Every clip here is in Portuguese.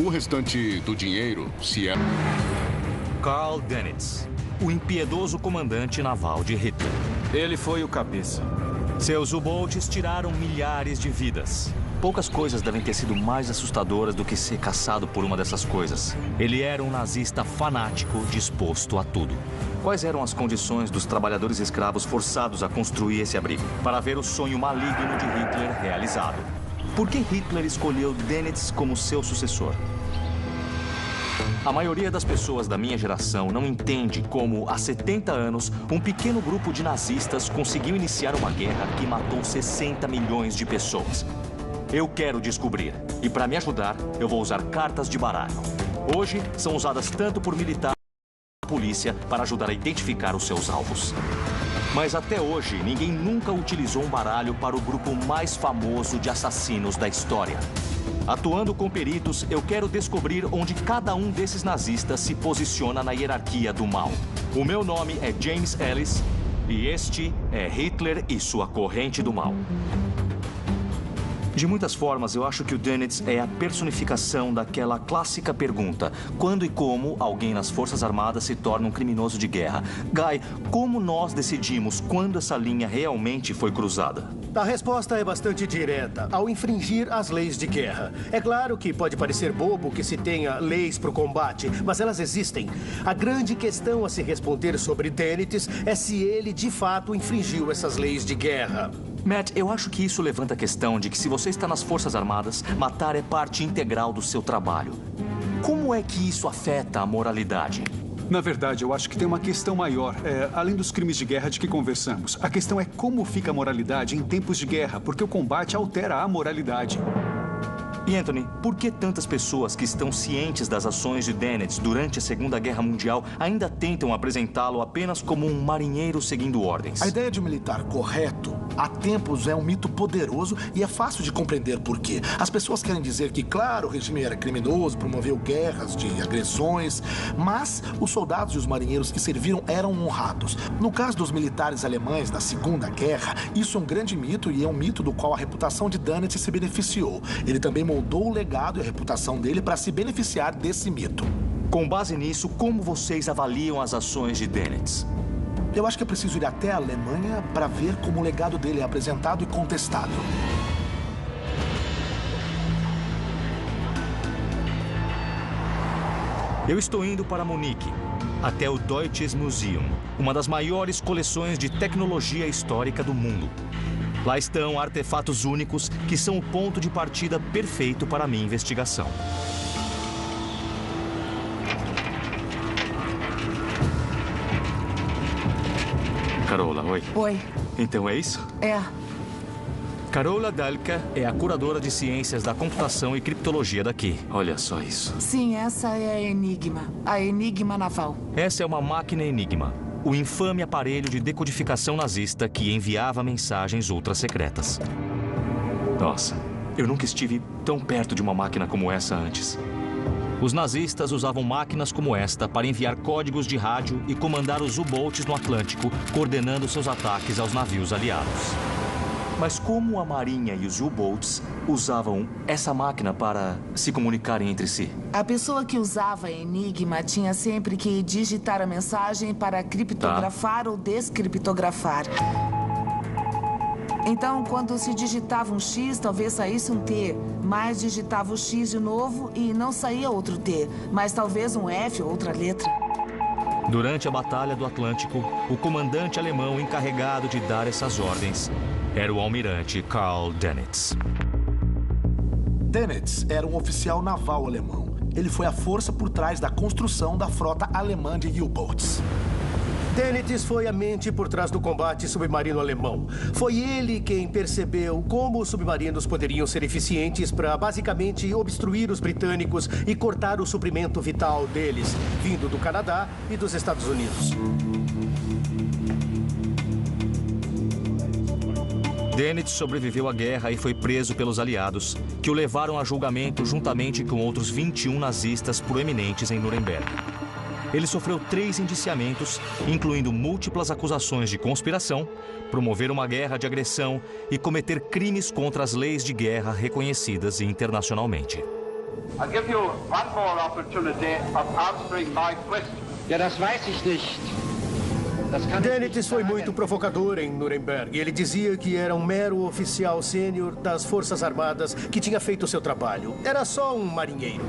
O restante do dinheiro, se é... Karl Dönitz, o impiedoso comandante naval de Hitler. Ele foi o cabeça. Seus U-Boats tiraram milhares de vidas. Poucas coisas devem ter sido mais assustadoras do que ser caçado por uma dessas coisas. Ele era um nazista fanático, disposto a tudo. Quais eram as condições dos trabalhadores escravos forçados a construir esse abrigo? Para ver o sonho maligno de Hitler realizado. Por que Hitler escolheu Dönitz como seu sucessor? A maioria das pessoas da minha geração não entende como, há 70 anos, um pequeno grupo de nazistas conseguiu iniciar uma guerra que matou 60 milhões de pessoas. Eu quero descobrir. E para me ajudar, eu vou usar cartas de baralho. Hoje, são usadas tanto por militares quanto por polícia para ajudar a identificar os seus alvos. Mas até hoje, ninguém nunca utilizou um baralho para o grupo mais famoso de assassinos da história. Atuando com peritos, eu quero descobrir onde cada um desses nazistas se posiciona na hierarquia do mal. O meu nome é James Ellis e este é Hitler e sua corrente do mal. De muitas formas, eu acho que o Dönitz é a personificação daquela clássica pergunta: quando e como alguém nas Forças Armadas se torna um criminoso de guerra? Guy, como nós decidimos quando essa linha realmente foi cruzada? A resposta é bastante direta: ao infringir as leis de guerra. É claro que pode parecer bobo que se tenha leis para o combate, mas elas existem. A grande questão a se responder sobre Dönitz é se ele de fato infringiu essas leis de guerra. Matt, eu acho que isso levanta a questão de que se você está nas Forças Armadas, matar é parte integral do seu trabalho. Como é que isso afeta a moralidade? Na verdade, eu acho que tem uma questão maior, além dos crimes de guerra de que conversamos. A questão é como fica a moralidade em tempos de guerra, porque o combate altera a moralidade. E Anthony, por que tantas pessoas que estão cientes das ações de Dönitz durante a Segunda Guerra Mundial ainda tentam apresentá-lo apenas como um marinheiro seguindo ordens? A ideia de um militar correto, há tempos, é um mito poderoso e é fácil de compreender por quê. As pessoas querem dizer que, claro, o regime era criminoso, promoveu guerras de agressões, mas os soldados e os marinheiros que serviram eram honrados. No caso dos militares alemães da Segunda Guerra, isso é um grande mito e é um mito do qual a reputação de Dönitz se beneficiou. Ele também moldou o legado e a reputação dele para se beneficiar desse mito. Com base nisso, como vocês avaliam as ações de Dönitz? Eu acho que é preciso ir até a Alemanha para ver como o legado dele é apresentado e contestado. Eu estou indo para Munique, até o Deutsches Museum, uma das maiores coleções de tecnologia histórica do mundo. Lá estão artefatos únicos que são o ponto de partida perfeito para a minha investigação. Carola, oi. Oi. Então é isso? É. Carola Dalka é a curadora de ciências da computação e criptologia daqui. Olha só isso. Sim, essa é a Enigma Naval. Essa é uma máquina Enigma. O infame aparelho de decodificação nazista que enviava mensagens ultra-secretas. Nossa, eu nunca estive tão perto de uma máquina como essa antes. Os nazistas usavam máquinas como esta para enviar códigos de rádio e comandar os U-Boats no Atlântico, coordenando seus ataques aos navios aliados. Mas como a Marinha e os U-Boats usavam essa máquina para se comunicarem entre si? A pessoa que usava a Enigma tinha sempre que digitar a mensagem para criptografar ou descriptografar. Então, quando se digitava um X, talvez saísse um T. Mas digitava o X de novo e não saía outro T. Mas talvez um F ou outra letra. Durante a Batalha do Atlântico, o comandante alemão encarregado de dar essas ordens era o almirante Karl Dönitz. Dönitz era um oficial naval alemão. Ele foi a força por trás da construção da frota alemã de U-Boats. Dönitz foi a mente por trás do combate submarino alemão. Foi ele quem percebeu como os submarinos poderiam ser eficientes para, basicamente, obstruir os britânicos e cortar o suprimento vital deles, vindo do Canadá e dos Estados Unidos. Dönitz sobreviveu à guerra e foi preso pelos aliados, que o levaram a julgamento juntamente com outros 21 nazistas proeminentes em Nuremberg. Ele sofreu 3 indiciamentos, incluindo múltiplas acusações de conspiração, promover uma guerra de agressão e cometer crimes contra as leis de guerra reconhecidas internacionalmente. I'll give you one more opportunity of answering my question. Ja, das weiß ich nicht. Dennett foi muito provocador em Nuremberg. Ele dizia que era um mero oficial sênior das Forças Armadas que tinha feito o seu trabalho. Era só um marinheiro.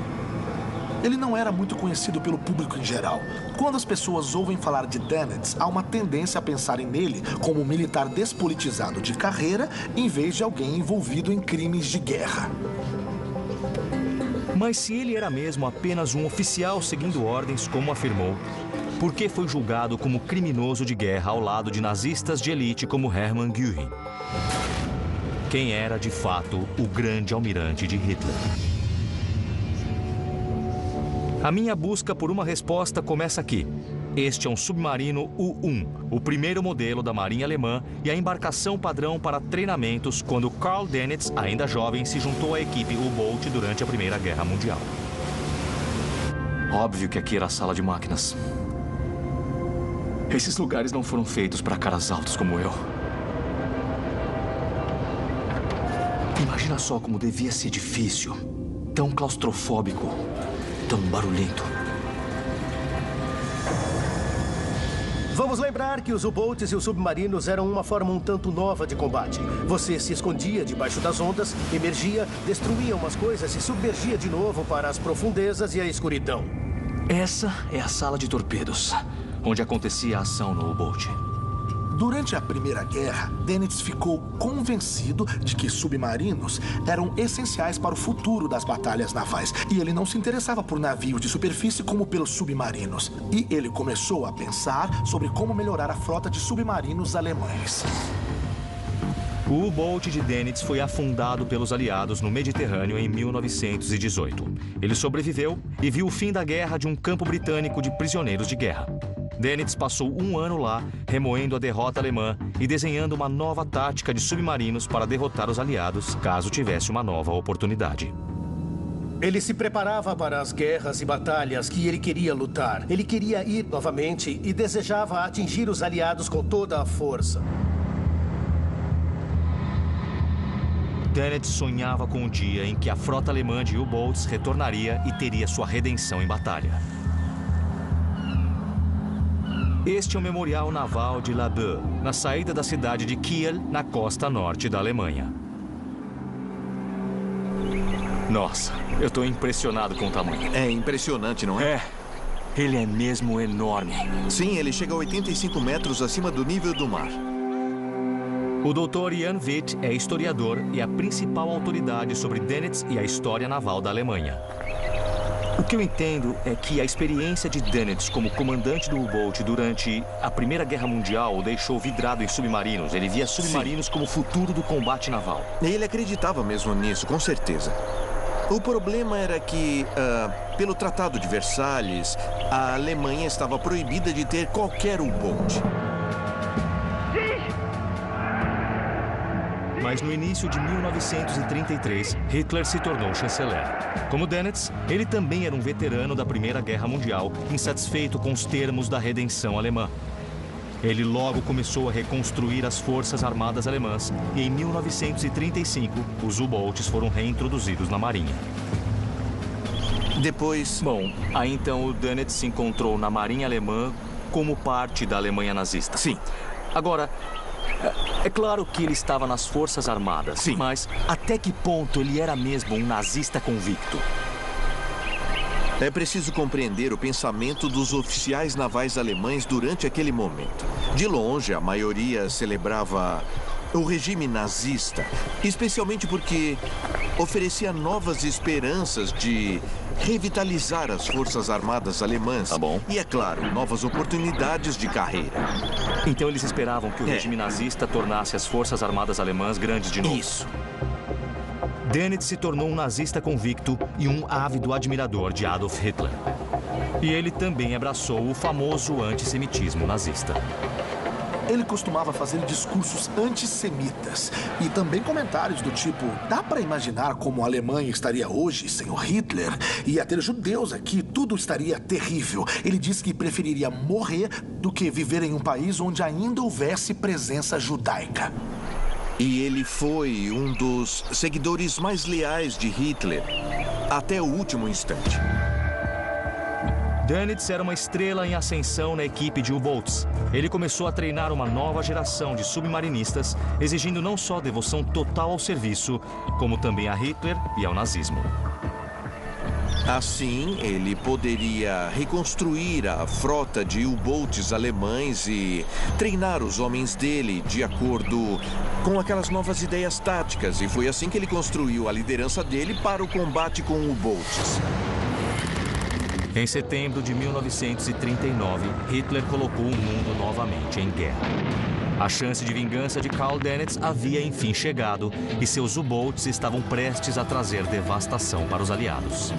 Ele não era muito conhecido pelo público em geral. Quando as pessoas ouvem falar de Dennett, há uma tendência a pensarem nele como um militar despolitizado de carreira, em vez de alguém envolvido em crimes de guerra. Mas se ele era mesmo apenas um oficial seguindo ordens, como afirmou, por que foi julgado como criminoso de guerra ao lado de nazistas de elite como Hermann Göring? Quem era, de fato, o grande almirante de Hitler? A minha busca por uma resposta começa aqui. Este é um submarino U-1, o primeiro modelo da Marinha Alemã e a embarcação padrão para treinamentos quando Karl Dönitz, ainda jovem, se juntou à equipe U-Boot durante a Primeira Guerra Mundial. Óbvio que aqui era a sala de máquinas. Esses lugares não foram feitos para caras altos como eu. Imagina só como devia ser difícil, tão claustrofóbico, tão barulhento. Vamos lembrar que os U-Boats e os submarinos eram uma forma um tanto nova de combate. Você se escondia debaixo das ondas, emergia, destruía umas coisas e submergia de novo para as profundezas e a escuridão. Essa é a sala de torpedos, onde acontecia a ação no U-Boat. Durante a Primeira Guerra, Dönitz ficou convencido de que submarinos eram essenciais para o futuro das batalhas navais. E ele não se interessava por navios de superfície como pelos submarinos. E ele começou a pensar sobre como melhorar a frota de submarinos alemães. O U-Boat de Dönitz foi afundado pelos aliados no Mediterrâneo em 1918. Ele sobreviveu e viu o fim da guerra de um campo britânico de prisioneiros de guerra. Dönitz passou um ano lá, remoendo a derrota alemã e desenhando uma nova tática de submarinos para derrotar os aliados, caso tivesse uma nova oportunidade. Ele se preparava para as guerras e batalhas que ele queria lutar. Ele queria ir novamente e desejava atingir os aliados com toda a força. Dönitz sonhava com o dia em que a frota alemã de U-Boats retornaria e teria sua redenção em batalha. Este é o Memorial Naval de Laboe, na saída da cidade de Kiel, na costa norte da Alemanha. Nossa, eu estou impressionado com o tamanho. É impressionante, não é? Ele é mesmo enorme. Sim, ele chega a 85 metros acima do nível do mar. O Dr. Jan Witt é historiador e a principal autoridade sobre Dönitz e a história naval da Alemanha. O que eu entendo é que a experiência de Dönitz como comandante do U-Boat durante a Primeira Guerra Mundial o deixou vidrado em submarinos. Ele via submarinos como o futuro do combate naval. Ele acreditava mesmo nisso, com certeza. O problema era que, pelo Tratado de Versalhes, a Alemanha estava proibida de ter qualquer U-Boat. Mas no início de 1933, Hitler se tornou chanceler. Como Dönitz, ele também era um veterano da Primeira Guerra Mundial, insatisfeito com os termos da redenção alemã. Ele logo começou a reconstruir as forças armadas alemãs e em 1935, os U-Boats foram reintroduzidos na Marinha. Depois... Bom, aí então o Dönitz se encontrou na Marinha Alemã como parte da Alemanha nazista. Sim. Agora... é claro que ele estava nas Forças Armadas, sim, mas até que ponto ele era mesmo um nazista convicto? É preciso compreender o pensamento dos oficiais navais alemães durante aquele momento. De longe, a maioria celebrava o regime nazista, especialmente porque oferecia novas esperanças de revitalizar as forças armadas alemãs. Tá bom. E, é claro, novas oportunidades de carreira. Então eles esperavam que o regime nazista tornasse as forças armadas alemãs grandes de novo. Isso. Dönitz se tornou um nazista convicto e um ávido admirador de Adolf Hitler. E ele também abraçou o famoso antissemitismo nazista. Ele costumava fazer discursos antissemitas e também comentários do tipo: dá para imaginar como a Alemanha estaria hoje sem o Hitler? Ia ter judeus aqui, tudo estaria terrível. Ele disse que preferiria morrer do que viver em um país onde ainda houvesse presença judaica. E ele foi um dos seguidores mais leais de Hitler. até o último instante. Dönitz era uma estrela em ascensão na equipe de U-Boats. Ele começou a treinar uma nova geração de submarinistas, exigindo não só devoção total ao serviço, como também a Hitler e ao nazismo. Assim, ele poderia reconstruir a frota de U-Boats alemães e treinar os homens dele de acordo com aquelas novas ideias táticas. E foi assim que ele construiu a liderança dele para o combate com U-Boats. Em setembro de 1939, Hitler colocou o mundo novamente em guerra. A chance de vingança de Karl Dönitz havia enfim chegado e seus U-Boats estavam prestes a trazer devastação para os aliados.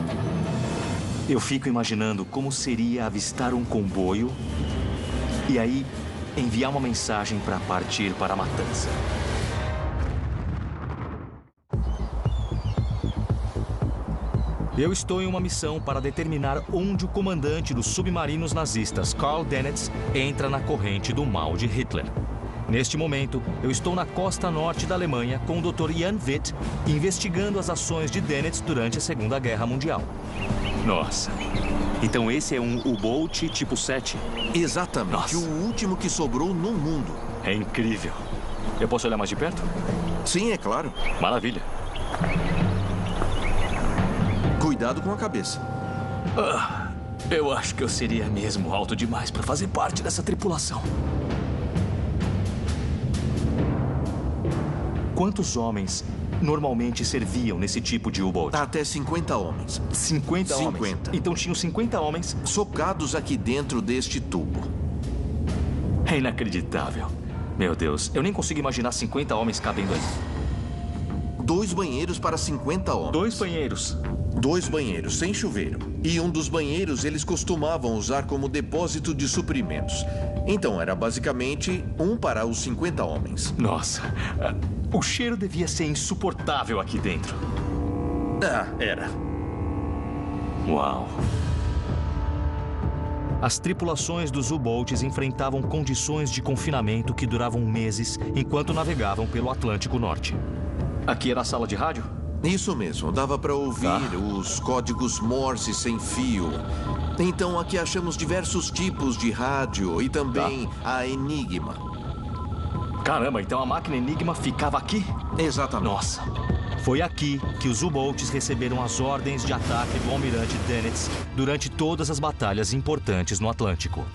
Eu fico imaginando como seria avistar um comboio e aí enviar uma mensagem para partir para a matança. Eu estou em uma missão para determinar onde o comandante dos submarinos nazistas, Karl Dönitz, entra na corrente do mal de Hitler. Neste momento, eu estou na costa norte da Alemanha com o Dr. Jan Witt, investigando as ações de Dönitz durante a Segunda Guerra Mundial. Nossa, então esse é um U-Boat tipo 7? Exatamente, Nossa. O último que sobrou no mundo. É incrível. Eu posso olhar mais de perto? Sim, é claro. Maravilha. Cuidado com a cabeça. Eu acho que eu seria mesmo alto demais para fazer parte dessa tripulação. Quantos homens normalmente serviam nesse tipo de U-Boat? Até 50 homens. 50 homens? 50. Então tinham 50 homens Socados aqui dentro deste tubo. É inacreditável. Meu Deus, eu nem consigo imaginar 50 homens cabendo ali. 2 banheiros para 50 homens. 2 banheiros. 2 banheiros, sem chuveiro. E um dos banheiros eles costumavam usar como depósito de suprimentos. Então era basicamente um para os 50 homens. Nossa, o cheiro devia ser insuportável aqui dentro. Era. Uau. As tripulações dos U-Boats enfrentavam condições de confinamento que duravam meses enquanto navegavam pelo Atlântico Norte. Aqui era a sala de rádio? Isso mesmo, dava para ouvir os códigos Morse sem fio. Então aqui achamos diversos tipos de rádio e também a Enigma. Caramba, então a máquina Enigma ficava aqui? Exatamente. Nossa. Foi aqui que os U-Boats receberam as ordens de ataque do almirante Dönitz durante todas as batalhas importantes no Atlântico.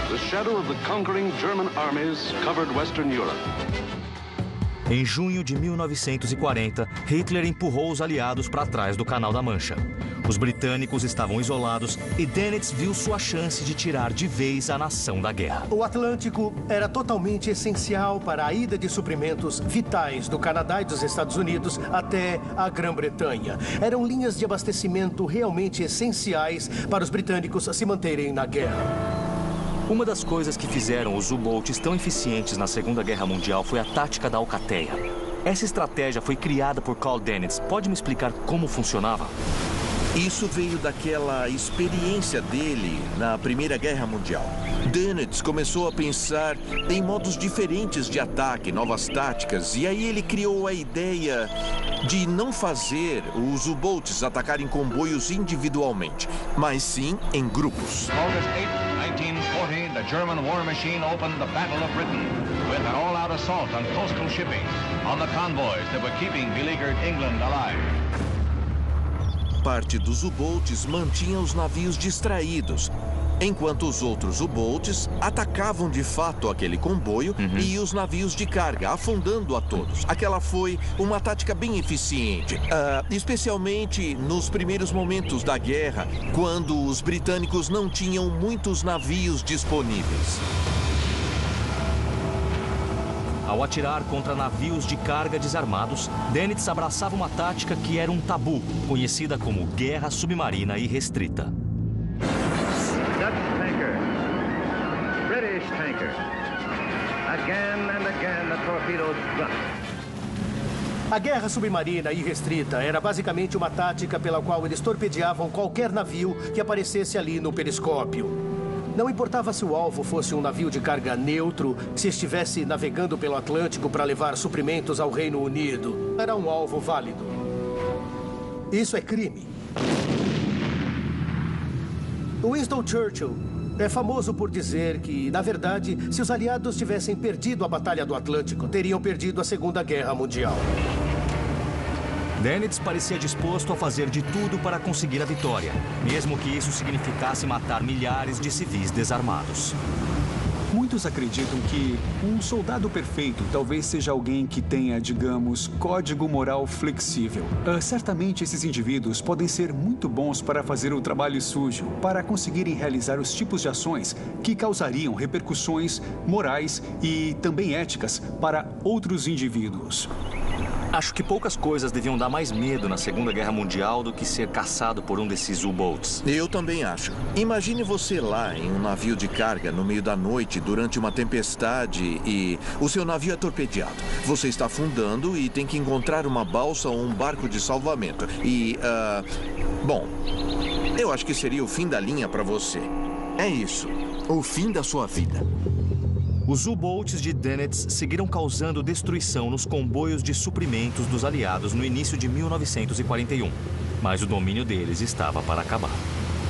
The shadow of the conquering German armies covered Western Europe. Em junho de 1940, Hitler empurrou os aliados para trás do Canal da Mancha. Os britânicos estavam isolados e Dönitz viu sua chance de tirar de vez a nação da guerra. O Atlântico era totalmente essencial para a ida de suprimentos vitais do Canadá e dos Estados Unidos até a Grã-Bretanha. Eram linhas de abastecimento realmente essenciais para os britânicos se manterem na guerra. Uma das coisas que fizeram os U-Boats tão eficientes na Segunda Guerra Mundial foi a tática da Alcateia. Essa estratégia foi criada por Karl Dönitz. Pode me explicar como funcionava? Isso veio daquela experiência dele na Primeira Guerra Mundial. Dönitz começou a pensar em modos diferentes de ataque, novas táticas, e aí ele criou a ideia de não fazer os U-Boats atacarem comboios individualmente, mas sim em grupos. August 8, 1940, the German war machine opened the Battle of Britain with an all-out assault on coastal shipping, on the convoys that were keeping beleaguered England alive. Parte dos U-Boats mantinha os navios distraídos, enquanto os outros U-Boats atacavam de fato aquele comboio e os navios de carga, afundando a todos. Aquela foi uma tática bem eficiente, especialmente nos primeiros momentos da guerra, quando os britânicos não tinham muitos navios disponíveis. Ao atirar contra navios de carga desarmados, Dönitz abraçava uma tática que era um tabu, conhecida como guerra submarina irrestrita. Dutch tanker, British tanker. Again and again the torpedoes struck. A guerra submarina irrestrita era basicamente uma tática pela qual eles torpedeavam qualquer navio que aparecesse ali no periscópio. Não importava se o alvo fosse um navio de carga neutro, se estivesse navegando pelo Atlântico para levar suprimentos ao Reino Unido. Era um alvo válido. Isso é crime. Winston Churchill é famoso por dizer que, na verdade, se os aliados tivessem perdido a Batalha do Atlântico, teriam perdido a Segunda Guerra Mundial. Dennett parecia disposto a fazer de tudo para conseguir a vitória, mesmo que isso significasse matar milhares de civis desarmados. Muitos acreditam que um soldado perfeito talvez seja alguém que tenha, digamos, código moral flexível. Certamente esses indivíduos podem ser muito bons para fazer o trabalho sujo, para conseguirem realizar os tipos de ações que causariam repercussões morais e também éticas para outros indivíduos. Acho que poucas coisas deviam dar mais medo na Segunda Guerra Mundial do que ser caçado por um desses U-boats. Eu também acho. Imagine você lá em um navio de carga no meio da noite durante uma tempestade e o seu navio é torpedeado. Você está afundando e tem que encontrar uma balsa ou um barco de salvamento. Bom, eu acho que seria o fim da linha para você. É isso. O fim da sua vida. Os U-boats de Dennett seguiram causando destruição nos comboios de suprimentos dos aliados no início de 1941. Mas o domínio deles estava para acabar.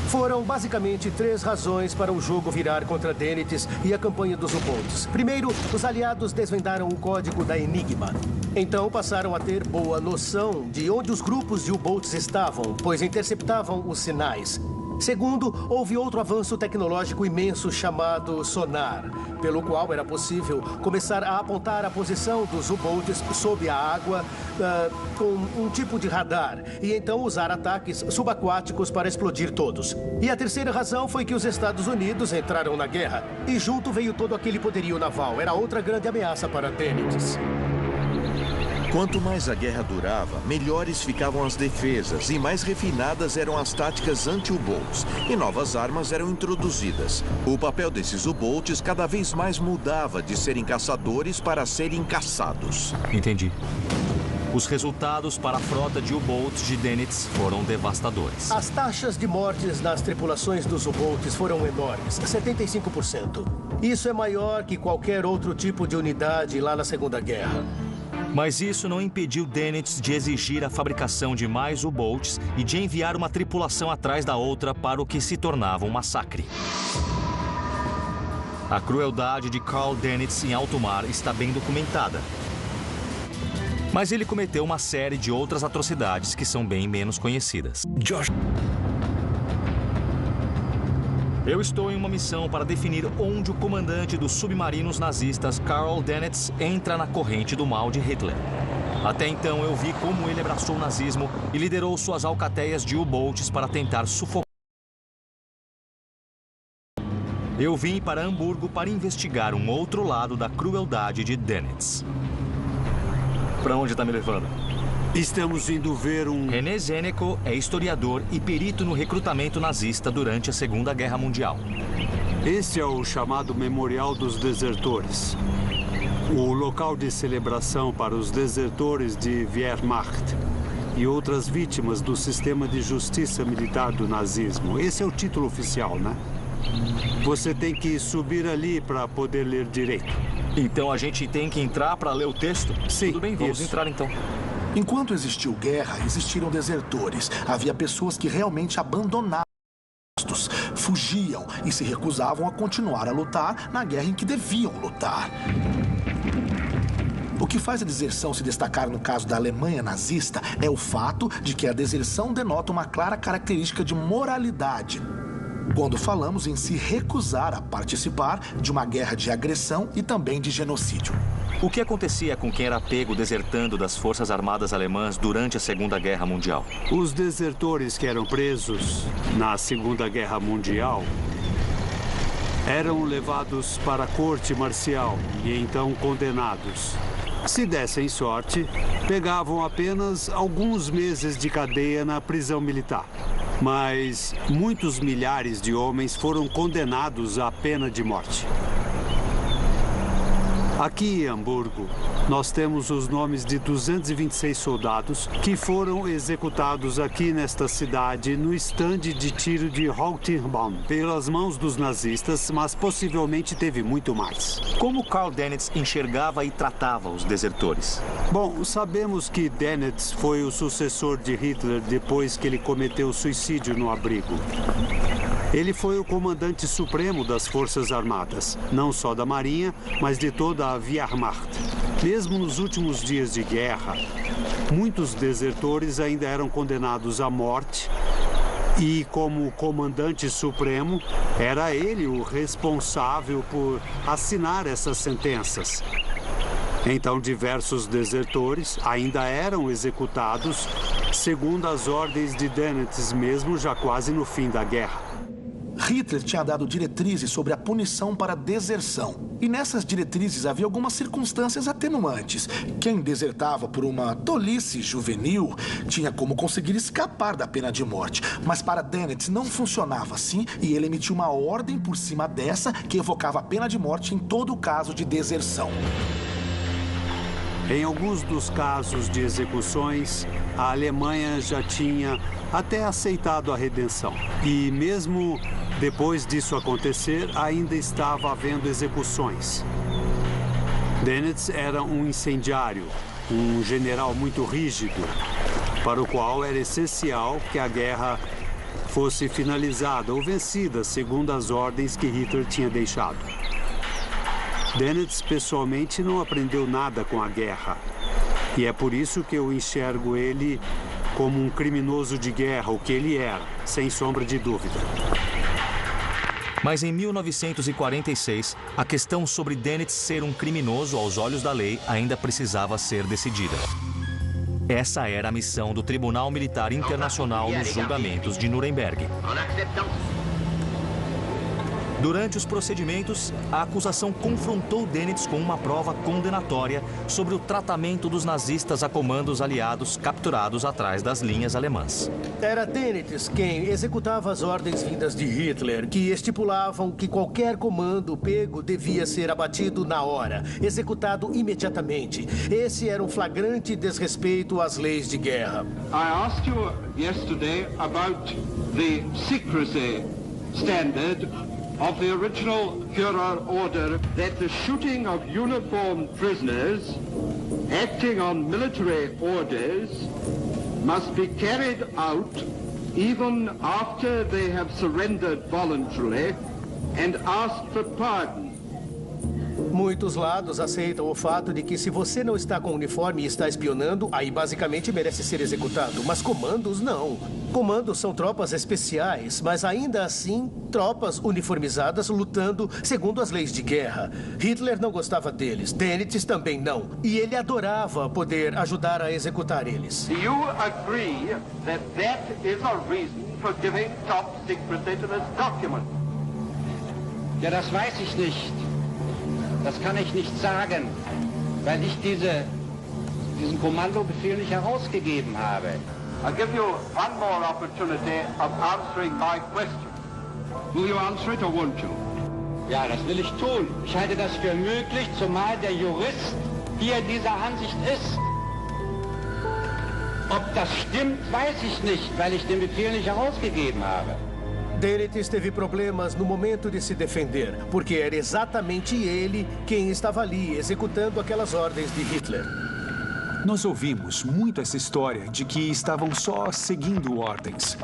Foram basicamente 3 razões para o jogo virar contra Dennett e a campanha dos U-boats. Primeiro, os aliados desvendaram o código da Enigma. Então passaram a ter boa noção de onde os grupos de U-boats estavam, pois interceptavam os sinais. Segundo, houve outro avanço tecnológico imenso chamado sonar, pelo qual era possível começar a apontar a posição dos U-boats sob a água com um tipo de radar e então usar ataques subaquáticos para explodir todos. E a terceira razão foi que os Estados Unidos entraram na guerra e junto veio todo aquele poderio naval. Era outra grande ameaça para Dennett. Quanto mais a guerra durava, melhores ficavam as defesas e mais refinadas eram as táticas anti-U-boats e novas armas eram introduzidas. O papel desses U-boats cada vez mais mudava de serem caçadores para serem caçados. Entendi. Os resultados para a frota de U-boats de Dennett foram devastadores. As taxas de mortes nas tripulações dos U-boats foram enormes, 75%. Isso é maior que qualquer outro tipo de unidade lá na Segunda Guerra. Mas isso não impediu Dennett de exigir a fabricação de mais U-boats e de enviar uma tripulação atrás da outra para o que se tornava um massacre. A crueldade de Carl Dennett em alto mar está bem documentada. Mas ele cometeu uma série de outras atrocidades que são bem menos conhecidas. Eu estou em uma missão para definir onde o comandante dos submarinos nazistas, Carl Dennett, entra na corrente do mal de Hitler. Até então, eu vi como ele abraçou o nazismo e liderou suas alcateias de U-boats para tentar sufocar. Eu vim para Hamburgo para investigar um outro lado da crueldade de Dennett. Para onde está me levando? Estamos indo ver um... René Zeneco é historiador e perito no recrutamento nazista durante a Segunda Guerra Mundial. Esse é o chamado Memorial dos Desertores. O local de celebração para os desertores de Wehrmacht e outras vítimas do sistema de justiça militar do nazismo. Esse é o título oficial, né? Você tem que subir ali para poder ler direito. Então a gente tem que entrar para ler o texto? Sim, tudo bem, vamos entrar então. Enquanto existiu guerra, existiram desertores. Havia pessoas que realmente abandonaram os postos, fugiam e se recusavam a continuar a lutar na guerra em que deviam lutar. O que faz a deserção se destacar no caso da Alemanha nazista é o fato de que a deserção denota uma clara característica de moralidade. Quando falamos em se recusar a participar de uma guerra de agressão e também de genocídio. O que acontecia com quem era pego desertando das Forças Armadas Alemãs durante a Segunda Guerra Mundial? Os desertores que eram presos na Segunda Guerra Mundial eram levados para a corte marcial e então condenados. Se dessem sorte, pegavam apenas alguns meses de cadeia na prisão militar. Mas muitos milhares de homens foram condenados à pena de morte. Aqui em Hamburgo, nós temos os nomes de 226 soldados que foram executados aqui nesta cidade no estande de tiro de Rottenbaum pelas mãos dos nazistas, mas possivelmente teve muito mais. Como Karl Dönitz enxergava e tratava os desertores? Bom, sabemos que Dönitz foi o sucessor de Hitler depois que ele cometeu suicídio no abrigo. Ele foi o comandante supremo das Forças Armadas, não só da Marinha, mas de toda a Wehrmacht. Mesmo nos últimos dias de guerra, muitos desertores ainda eram condenados à morte e, como comandante supremo, era ele o responsável por assinar essas sentenças. Então, diversos desertores ainda eram executados segundo as ordens de Dönitz, mesmo já quase no fim da guerra. Hitler tinha dado diretrizes sobre a punição para deserção. E nessas diretrizes havia algumas circunstâncias atenuantes. Quem desertava por uma tolice juvenil tinha como conseguir escapar da pena de morte. Mas para Dönitz não funcionava assim e ele emitiu uma ordem por cima dessa que evocava a pena de morte em todo caso de deserção. Em alguns dos casos de execuções, a Alemanha já tinha até aceitado a redenção. E mesmo depois disso acontecer, ainda estava havendo execuções. Dönitz era um incendiário, um general muito rígido, para o qual era essencial que a guerra fosse finalizada ou vencida segundo as ordens que Hitler tinha deixado. Dönitz, pessoalmente, não aprendeu nada com a guerra. E é por isso que eu enxergo ele como um criminoso de guerra, o que ele era, sem sombra de dúvida. Mas em 1946, a questão sobre Dönitz ser um criminoso aos olhos da lei ainda precisava ser decidida. Essa era a missão do Tribunal Militar Internacional nos julgamentos de Nuremberg. Durante os procedimentos, a acusação confrontou Dönitz com uma prova condenatória sobre o tratamento dos nazistas a comandos aliados capturados atrás das linhas alemãs. Era Dönitz quem executava as ordens vindas de Hitler, que estipulavam que qualquer comando pego devia ser abatido na hora, executado imediatamente. Esse era um flagrante desrespeito às leis de guerra. I asked you yesterday about the secrecy standard of the original Führer order that the shooting of uniformed prisoners acting on military orders must be carried out even after they have surrendered voluntarily and asked for pardon. Muitos lados aceitam o fato de que se você não está com uniforme e está espionando, aí basicamente merece ser executado. Mas comandos não. Comandos são tropas especiais, mas ainda assim, tropas uniformizadas lutando segundo as leis de guerra. Hitler não gostava deles, Dönitz também não. E ele adorava poder ajudar a executar eles. Do you agree that that is a reason for giving top secrecy to this document? Ja, das weiß ich nicht. Das kann ich nicht sagen, weil ich diesen Kommandobefehl nicht herausgegeben habe. I'll give you one more opportunity of answering my question. Will you answer it or won't you? Ja, das will ich tun. Ich halte das für möglich, zumal der Jurist hier dieser Ansicht ist. Ob das stimmt, weiß ich nicht, weil ich den Befehl nicht herausgegeben habe. Dönitz teve problemas no momento de se defender, porque era exatamente ele quem estava ali executando aquelas ordens de Hitler. Nós ouvimos muito essa história de que estavam só seguindo ordens.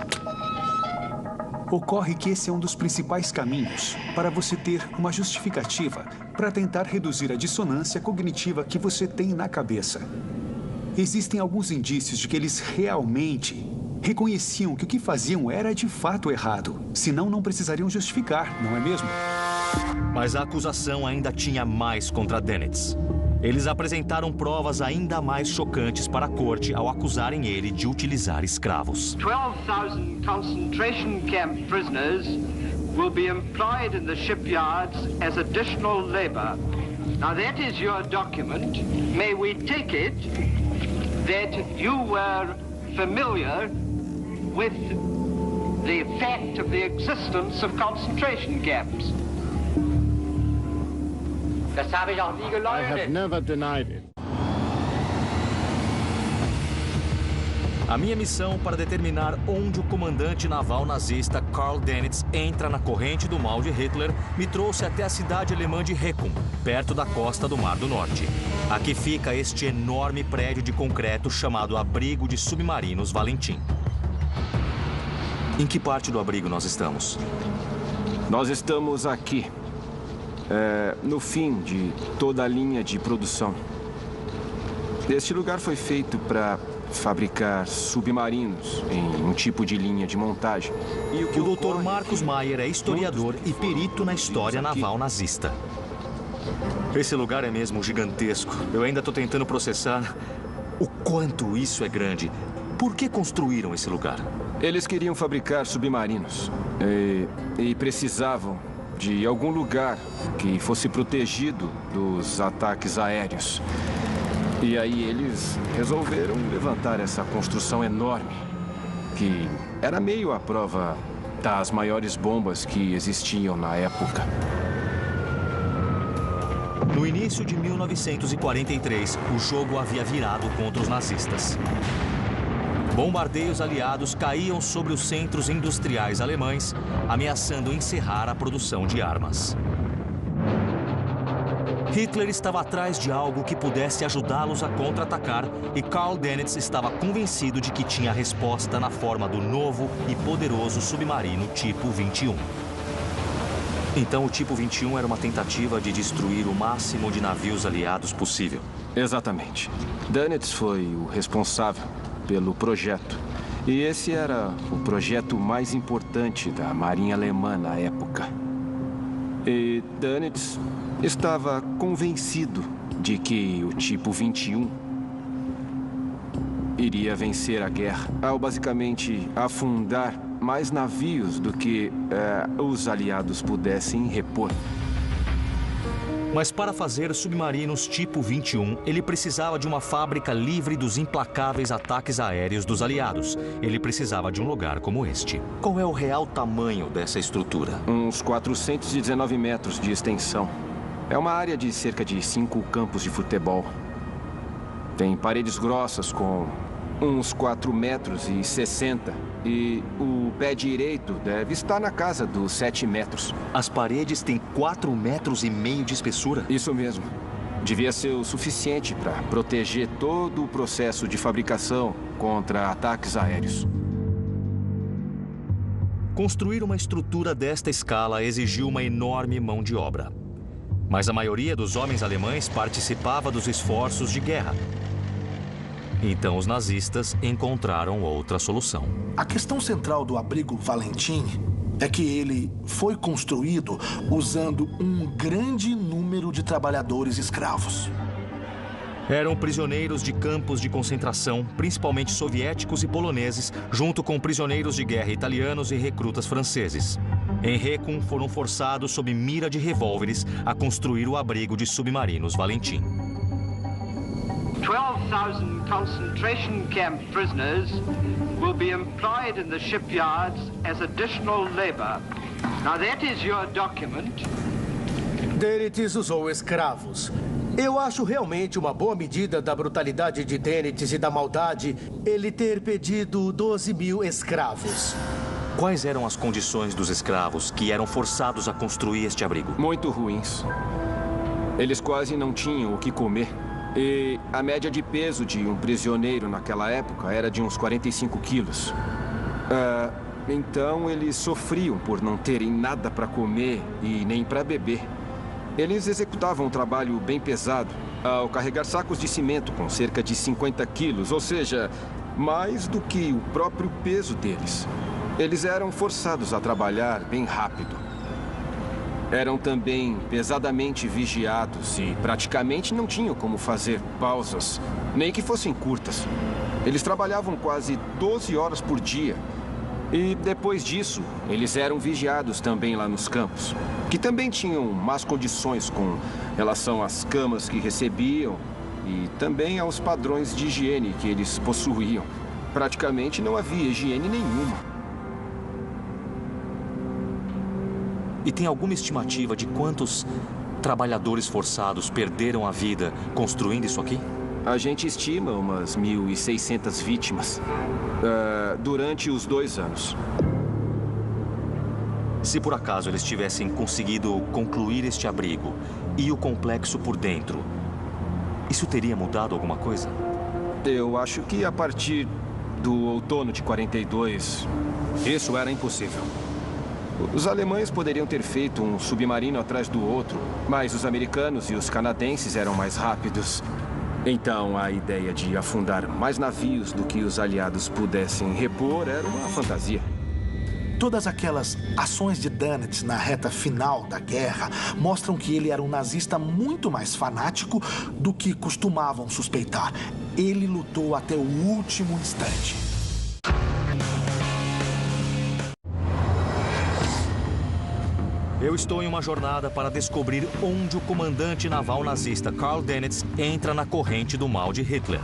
Ocorre que esse é um dos principais caminhos para você ter uma justificativa para tentar reduzir a dissonância cognitiva que você tem na cabeça. Existem alguns indícios de que eles realmente reconheciam que o que faziam era de fato errado. Senão, não precisariam justificar, não é mesmo? Mas a acusação ainda tinha mais contra Dönitz. Eles apresentaram provas ainda mais chocantes para a corte ao acusarem ele de utilizar escravos. 12,000 concentration camp prisoners will be employed in the shipyards as additional labor. Now that is your document. May we take it that you were familiar with the fact of the existence of concentration camps? Das habe ich auch nie I have geleugnet. never denied it. A minha missão para determinar onde o comandante naval nazista Karl Dönitz entra na corrente do mal de Hitler me trouxe até a cidade alemã de Heckum, perto da costa do Mar do Norte. Aqui fica este enorme prédio de concreto chamado Abrigo de Submarinos Valentim. Em que parte do abrigo nós estamos? Nós estamos aqui, no fim de toda a linha de produção. Este lugar foi feito para fabricar submarinos em um tipo de linha de montagem. E o Dr. Marcus Mayer é historiador e perito na história naval nazista. Esse lugar é mesmo gigantesco. Eu ainda estou tentando processar o quanto isso é grande. Por que construíram esse lugar? Eles queriam fabricar submarinos e precisavam de algum lugar que fosse protegido dos ataques aéreos. E aí eles resolveram levantar essa construção enorme, que era meio à prova das maiores bombas que existiam na época. No início de 1943, o jogo havia virado contra os nazistas. Bombardeios aliados caíam sobre os centros industriais alemães, ameaçando encerrar a produção de armas. Hitler estava atrás de algo que pudesse ajudá-los a contra-atacar e Karl Dönitz estava convencido de que tinha a resposta na forma do novo e poderoso submarino Tipo 21. Então o Tipo 21 era uma tentativa de destruir o máximo de navios aliados possível. Exatamente. Dönitz foi o responsável pelo projeto. E esse era o projeto mais importante da Marinha Alemã na época. E Dönitz estava convencido de que o Tipo 21 iria vencer a guerra ao basicamente afundar mais navios do que os aliados pudessem repor. Mas para fazer submarinos Tipo 21, ele precisava de uma fábrica livre dos implacáveis ataques aéreos dos aliados. Ele precisava de um lugar como este. Qual é o real tamanho dessa estrutura? Uns 419 metros de extensão. É uma área de cerca de 5 campos de futebol. Tem paredes grossas com uns 4,60 metros. E o pé direito deve estar na casa dos 7 metros. As paredes têm 4,5 metros de espessura? Isso mesmo. Devia ser o suficiente para proteger todo o processo de fabricação contra ataques aéreos. Construir uma estrutura desta escala exigiu uma enorme mão de obra. Mas a maioria dos homens alemães participava dos esforços de guerra. Então os nazistas encontraram outra solução. A questão central do abrigo Valentim é que ele foi construído usando um grande número de trabalhadores escravos. Eram prisioneiros de campos de concentração, principalmente soviéticos e poloneses, junto com prisioneiros de guerra italianos e recrutas franceses. Em Heckum, foram forçados sob mira de revólveres a construir o abrigo de submarinos Valentim. 12,000 concentration camp prisoners will be employed in the shipyards as additional labor. Now that is your document. Dönitz usou escravos. Eu acho realmente uma boa medida da brutalidade de Dönitz e da maldade ele ter pedido 12.000 escravos. Quais eram as condições dos escravos que eram forçados a construir este abrigo? Muito ruins. Eles quase não tinham o que comer. E a média de peso de um prisioneiro naquela época era de uns 45 quilos. Então eles sofriam por não terem nada para comer e nem para beber. Eles executavam um trabalho bem pesado ao carregar sacos de cimento com cerca de 50 quilos, ou seja, mais do que o próprio peso deles. Eles eram forçados a trabalhar bem rápido. Eram também pesadamente vigiados e praticamente não tinham como fazer pausas, nem que fossem curtas. Eles trabalhavam quase 12 horas por dia. E depois disso, eles eram vigiados também lá nos campos, que também tinham más condições com relação às camas que recebiam e também aos padrões de higiene que eles possuíam. Praticamente não havia higiene nenhuma. E tem alguma estimativa de quantos trabalhadores forçados perderam a vida construindo isso aqui? A gente estima umas 1.600 vítimas durante os 2 anos. Se por acaso eles tivessem conseguido concluir este abrigo e o complexo por dentro, isso teria mudado alguma coisa? Eu acho que a partir do outono de 42, isso era impossível. Os alemães poderiam ter feito um submarino atrás do outro, mas os americanos e os canadenses eram mais rápidos. Então, a ideia de afundar mais navios do que os aliados pudessem repor era uma fantasia. Todas aquelas ações de Dönitz na reta final da guerra mostram que ele era um nazista muito mais fanático do que costumavam suspeitar. Ele lutou até o último instante. Eu estou em uma jornada para descobrir onde o comandante naval nazista Karl Dönitz entra na corrente do mal de Hitler.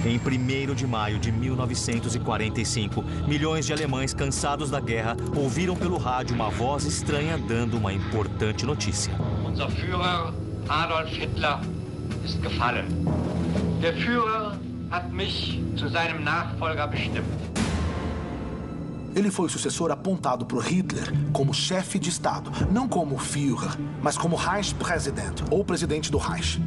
Em 1º de maio de 1945, milhões de alemães cansados da guerra ouviram pelo rádio uma voz estranha dando uma importante notícia. Unser Führer Adolf Hitler ist gefallen. Der Führer hat mich zu seinem Nachfolger bestimmt. Ele foi o sucessor apontado por Hitler como chefe de Estado, não como Führer, mas como Reichspräsident, ou presidente do Reich.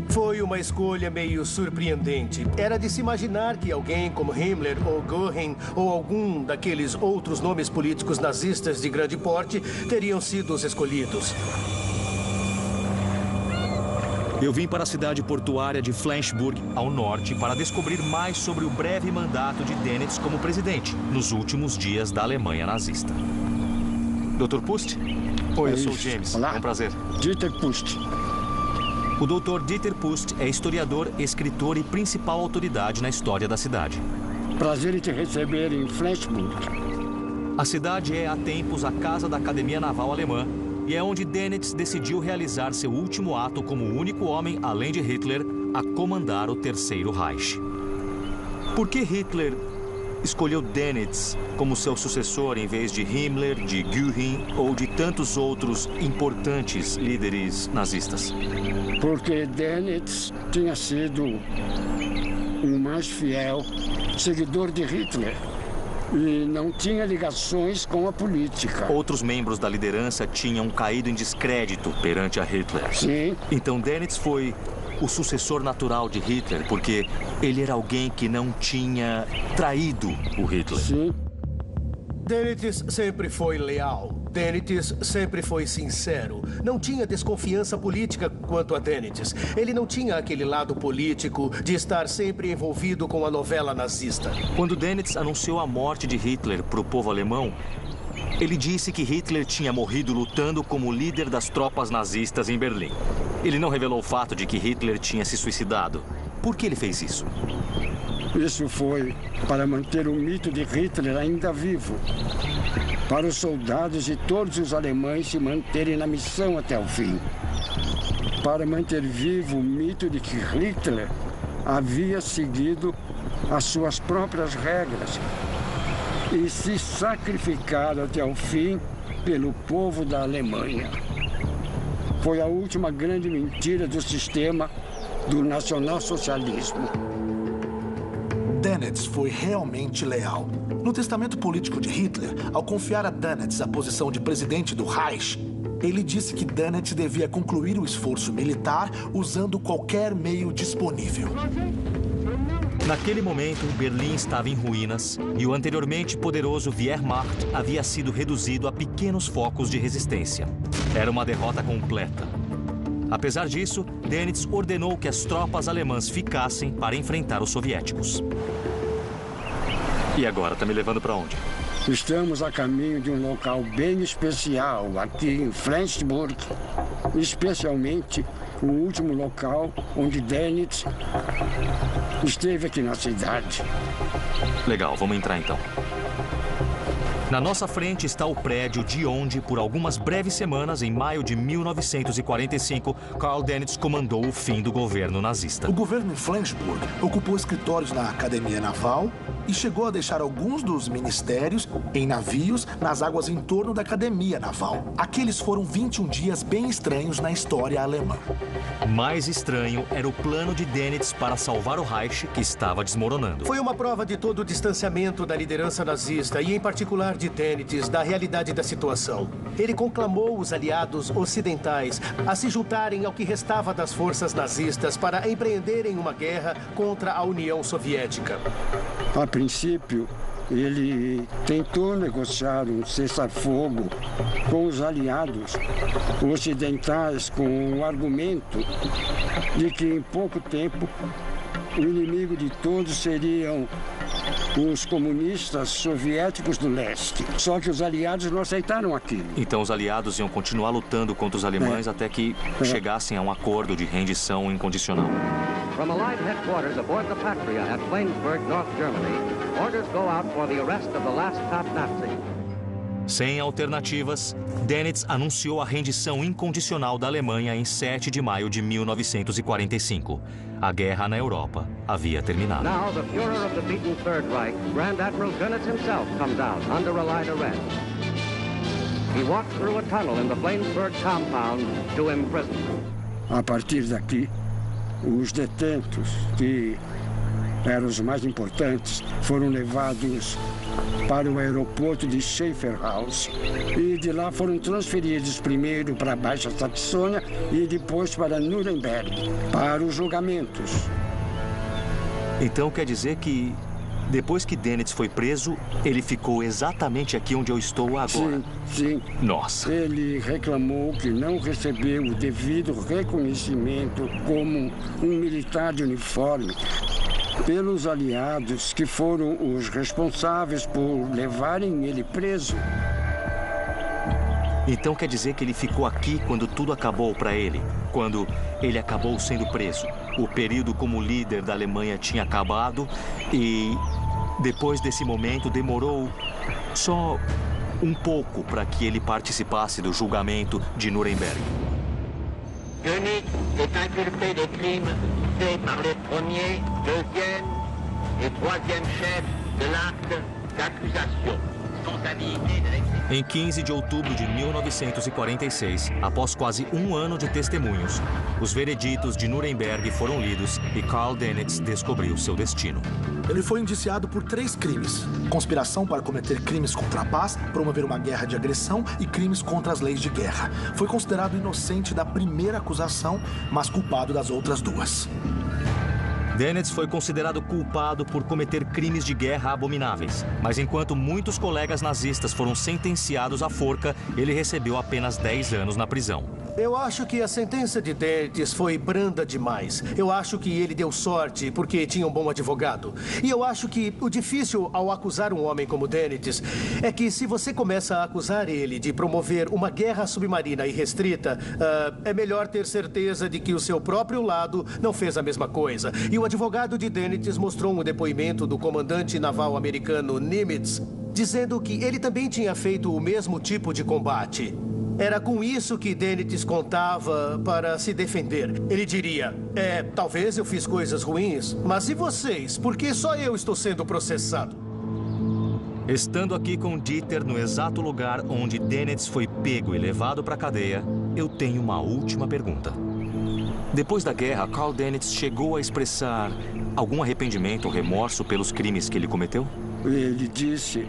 Foi uma escolha meio surpreendente. Era de se imaginar que alguém como Himmler ou Göring ou algum daqueles outros nomes políticos nazistas de grande porte teriam sido os escolhidos. Eu vim para a cidade portuária de Flensburg, ao norte, para descobrir mais sobre o breve mandato de Dönitz como presidente, nos últimos dias da Alemanha nazista. Dr. Pust? Oi, eu sou o James. Olá. É um prazer. Dieter Pust. O Dr. Dieter Pust é historiador, escritor e principal autoridade na história da cidade. Prazer em te receber em Flensburg. A cidade é, há tempos, a casa da Academia Naval Alemã e é onde Dönitz decidiu realizar seu último ato como o único homem, além de Hitler, a comandar o Terceiro Reich. Por que Hitler escolheu Dönitz como seu sucessor em vez de Himmler, de Göring ou de tantos outros importantes líderes nazistas? Porque Dönitz tinha sido o mais fiel seguidor de Hitler e não tinha ligações com a política. Outros membros da liderança tinham caído em descrédito perante a Hitler. Sim. Então Dönitz foi o sucessor natural de Hitler, porque ele era alguém que não tinha traído o Hitler. Sim. Dönitz sempre foi leal. Dönitz sempre foi sincero. Não tinha desconfiança política quanto a Dönitz. Ele não tinha aquele lado político de estar sempre envolvido com a novela nazista. Quando Dönitz anunciou a morte de Hitler para o povo alemão, ele disse que Hitler tinha morrido lutando como líder das tropas nazistas em Berlim. Ele não revelou o fato de que Hitler tinha se suicidado. Por que ele fez isso? Isso foi para manter o mito de Hitler ainda vivo. Para os soldados e todos os alemães se manterem na missão até o fim. Para manter vivo o mito de que Hitler havia seguido as suas próprias regras e se sacrificado até o fim pelo povo da Alemanha. Foi a última grande mentira do sistema do nacionalsocialismo. Dönitz foi realmente leal. No testamento político de Hitler, ao confiar a Dönitz a posição de presidente do Reich, ele disse que Dönitz devia concluir o esforço militar usando qualquer meio disponível. Naquele momento, Berlim estava em ruínas e o anteriormente poderoso Wehrmacht havia sido reduzido a pequenos focos de resistência. Era uma derrota completa. Apesar disso, Dönitz ordenou que as tropas alemãs ficassem para enfrentar os soviéticos. E agora, tá me levando para onde? Estamos a caminho de um local bem especial aqui em Flensburg, especialmente o último local onde Dönitz esteve aqui na cidade. Legal, vamos entrar então. Na nossa frente está o prédio de onde, por algumas breves semanas, em maio de 1945, Karl Dönitz comandou o fim do governo nazista. O governo em Flensburg ocupou escritórios na Academia Naval, e chegou a deixar alguns dos ministérios em navios nas águas em torno da Academia Naval. Aqueles foram 21 dias bem estranhos na história alemã. Mais estranho era o plano de Dönitz para salvar o Reich, que estava desmoronando. Foi uma prova de todo o distanciamento da liderança nazista e, em particular, de Dönitz, da realidade da situação. Ele conclamou os aliados ocidentais a se juntarem ao que restava das forças nazistas para empreenderem uma guerra contra a União Soviética. A princípio, ele tentou negociar um cessar-fogo com os aliados ocidentais com o argumento de que em pouco tempo o inimigo de todos seriam os comunistas soviéticos do leste. Só que os aliados não aceitaram aquilo. Então os aliados iam continuar lutando contra os alemães até que chegassem a um acordo de rendição incondicional. From Allied headquarters aboard the Patria at Flensburg, North Germany, orders go out for the arrest of the last top Nazi. Sem alternativas, Dönitz anunciou a rendição incondicional da Alemanha em 7 de maio de 1945. A guerra na Europa havia terminado. Now the Führer of the beaten Third Reich, Grand Admiral Dönitz himself, comes out under Allied arrest. He walks through a tunnel in the Flensburg compound to imprisonment. A partir daqui, os detentos, que eram os mais importantes, foram levados para o aeroporto de Schaeferhaus e de lá foram transferidos primeiro para a Baixa Saxônia e depois para Nuremberg, para os julgamentos. Então quer dizer que, depois que Dönitz foi preso, ele ficou exatamente aqui onde eu estou agora? Sim. Nossa. Ele reclamou que não recebeu o devido reconhecimento como um militar de uniforme pelos aliados que foram os responsáveis por levarem ele preso. Então quer dizer que ele ficou aqui quando tudo acabou para ele? Quando ele acabou sendo preso? O período como líder da Alemanha tinha acabado e depois desse momento demorou só um pouco para que ele participasse do julgamento de Nuremberg. Dönitz est inculpé des crimes faits par les premiers, deuxième et troisième chefs de l'acte d'accusation. Em 15 de outubro de 1946, após quase um ano de testemunhos, os vereditos de Nuremberg foram lidos e Karl Dönitz descobriu seu destino. Ele foi indiciado por 3 crimes: conspiração para cometer crimes contra a paz, promover uma guerra de agressão e crimes contra as leis de guerra. Foi considerado inocente da primeira acusação, mas culpado das outras 2. Dönitz foi considerado culpado por cometer crimes de guerra abomináveis. Mas enquanto muitos colegas nazistas foram sentenciados à forca, ele recebeu apenas 10 anos na prisão. Eu acho que a sentença de Dönitz foi branda demais. Eu acho que ele deu sorte porque tinha um bom advogado. E eu acho que o difícil ao acusar um homem como Dönitz é que se você começa a acusar ele de promover uma guerra submarina irrestrita, é melhor ter certeza de que o seu próprio lado não fez a mesma coisa. E o advogado de Dönitz mostrou um depoimento do comandante naval americano Nimitz, dizendo que ele também tinha feito o mesmo tipo de combate. Era com isso que Dönitz contava para se defender. Ele diria, talvez eu fiz coisas ruins, mas e vocês? Por que só eu estou sendo processado? Estando aqui com Dieter no exato lugar onde Dönitz foi pego e levado para a cadeia, eu tenho uma última pergunta. Depois da guerra, Karl Dönitz chegou a expressar algum arrependimento ou remorso pelos crimes que ele cometeu? Ele disse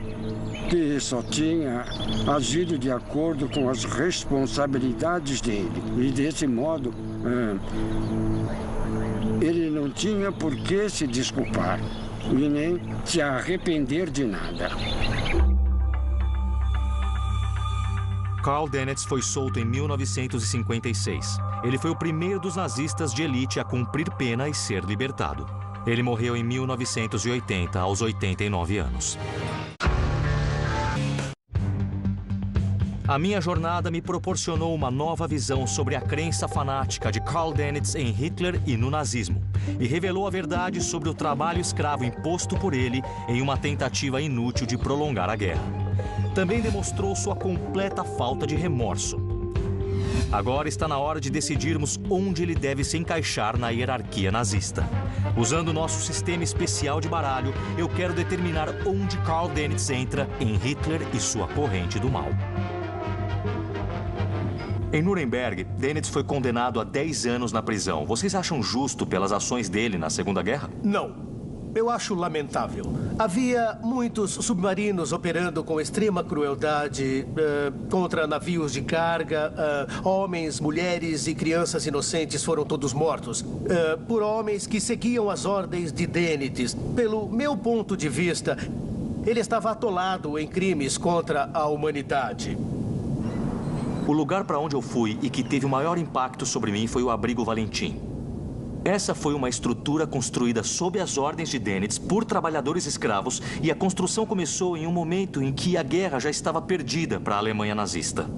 que só tinha agido de acordo com as responsabilidades dele. E desse modo, ele não tinha por que se desculpar e nem se arrepender de nada. Karl Dönitz foi solto em 1956. Ele foi o primeiro dos nazistas de elite a cumprir pena e ser libertado. Ele morreu em 1980, aos 89 anos. A minha jornada me proporcionou uma nova visão sobre a crença fanática de Karl Dönitz em Hitler e no nazismo, e revelou a verdade sobre o trabalho escravo imposto por ele em uma tentativa inútil de prolongar a guerra. Também demonstrou sua completa falta de remorso. Agora está na hora de decidirmos onde ele deve se encaixar na hierarquia nazista. Usando o nosso sistema especial de baralho, eu quero determinar onde Karl Dönitz entra em Hitler e sua corrente do mal. Em Nuremberg, Dönitz foi condenado a 10 anos na prisão. Vocês acham justo pelas ações dele na Segunda Guerra? Não. Eu acho lamentável. Havia muitos submarinos operando com extrema crueldade contra navios de carga. Homens, mulheres e crianças inocentes foram todos mortos por homens que seguiam as ordens de Dönitz. Pelo meu ponto de vista, ele estava atolado em crimes contra a humanidade. O lugar para onde eu fui e que teve o maior impacto sobre mim foi o Abrigo Valentim. Essa foi uma estrutura construída sob as ordens de Dönitz por trabalhadores escravos e a construção começou em um momento em que a guerra já estava perdida para a Alemanha nazista.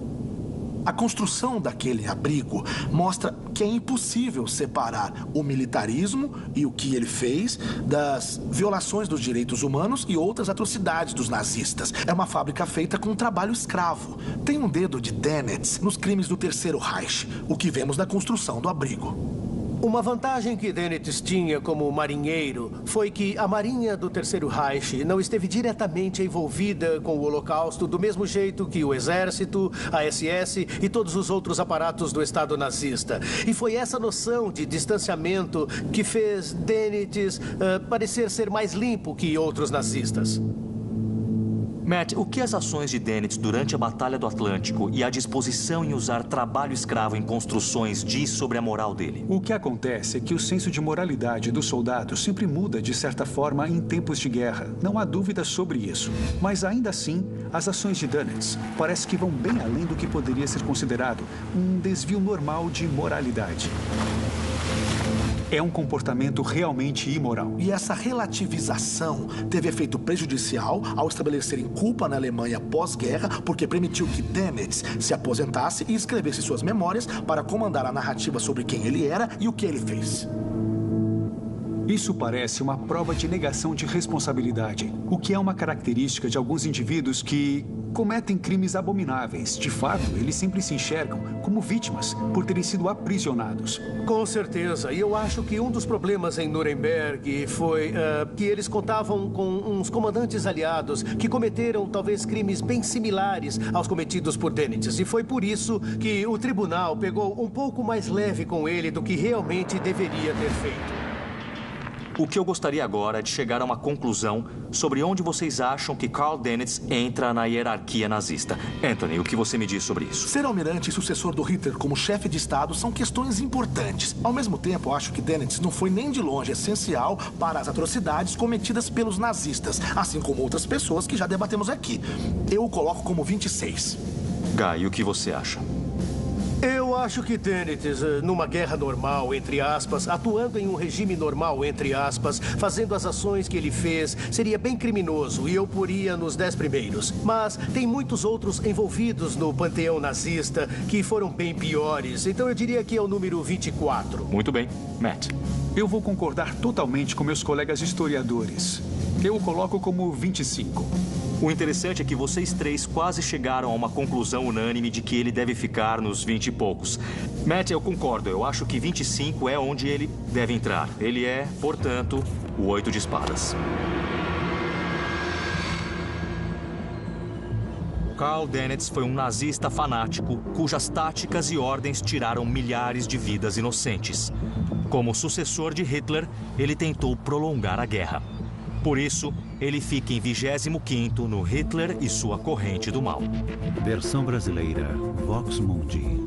A construção daquele abrigo mostra que é impossível separar o militarismo e o que ele fez das violações dos direitos humanos e outras atrocidades dos nazistas. É uma fábrica feita com trabalho escravo. Tem um dedo de Dönitz nos crimes do Terceiro Reich, o que vemos na construção do abrigo. Uma vantagem que Dönitz tinha como marinheiro foi que a marinha do Terceiro Reich não esteve diretamente envolvida com o Holocausto do mesmo jeito que o Exército, a SS e todos os outros aparatos do Estado nazista. E foi essa noção de distanciamento que fez Dönitz parecer ser mais limpo que outros nazistas. Matt, o que as ações de Dönitz durante a Batalha do Atlântico e a disposição em usar trabalho escravo em construções diz sobre a moral dele? O que acontece é que o senso de moralidade dos soldados sempre muda de certa forma em tempos de guerra. Não há dúvida sobre isso. Mas ainda assim, as ações de Dönitz parece que vão bem além do que poderia ser considerado um desvio normal de moralidade. É um comportamento realmente imoral. E essa relativização teve efeito prejudicial ao estabelecerem culpa na Alemanha pós-guerra, porque permitiu que Dönitz se aposentasse e escrevesse suas memórias para comandar a narrativa sobre quem ele era e o que ele fez. Isso parece uma prova de negação de responsabilidade, o que é uma característica de alguns indivíduos que cometem crimes abomináveis. De fato, eles sempre se enxergam como vítimas por terem sido aprisionados. Com certeza. E eu acho que um dos problemas em Nuremberg foi que eles contavam com uns comandantes aliados que cometeram talvez crimes bem similares aos cometidos por Dönitz. E foi por isso que o tribunal pegou um pouco mais leve com ele do que realmente deveria ter feito. O que eu gostaria agora é de chegar a uma conclusão sobre onde vocês acham que Karl Dönitz entra na hierarquia nazista. Anthony, o que você me diz sobre isso? Ser almirante e sucessor do Hitler como chefe de Estado são questões importantes. Ao mesmo tempo, acho que Dönitz não foi nem de longe essencial para as atrocidades cometidas pelos nazistas, assim como outras pessoas que já debatemos aqui. Eu o coloco como 26. Guy, o que você acha? Eu acho que Dönitz, numa guerra normal, entre aspas, atuando em um regime normal, entre aspas, fazendo as ações que ele fez, seria bem criminoso e eu poria nos 10 primeiros. Mas tem muitos outros envolvidos no panteão nazista que foram bem piores, então eu diria que é o número 24. Muito bem. Matt? Eu vou concordar totalmente com meus colegas historiadores. Eu o coloco como 25. O interessante é que vocês três quase chegaram a uma conclusão unânime de que ele deve ficar nos 20 e poucos. Matt, eu concordo. Eu acho que 25 é onde ele deve entrar. Ele é, portanto, o 8 de espadas. Karl Dönitz foi um nazista fanático cujas táticas e ordens tiraram milhares de vidas inocentes. Como sucessor de Hitler, ele tentou prolongar a guerra. Por isso, ele fica em 25º no Hitler e sua corrente do mal. Versão brasileira, Vox Mundi.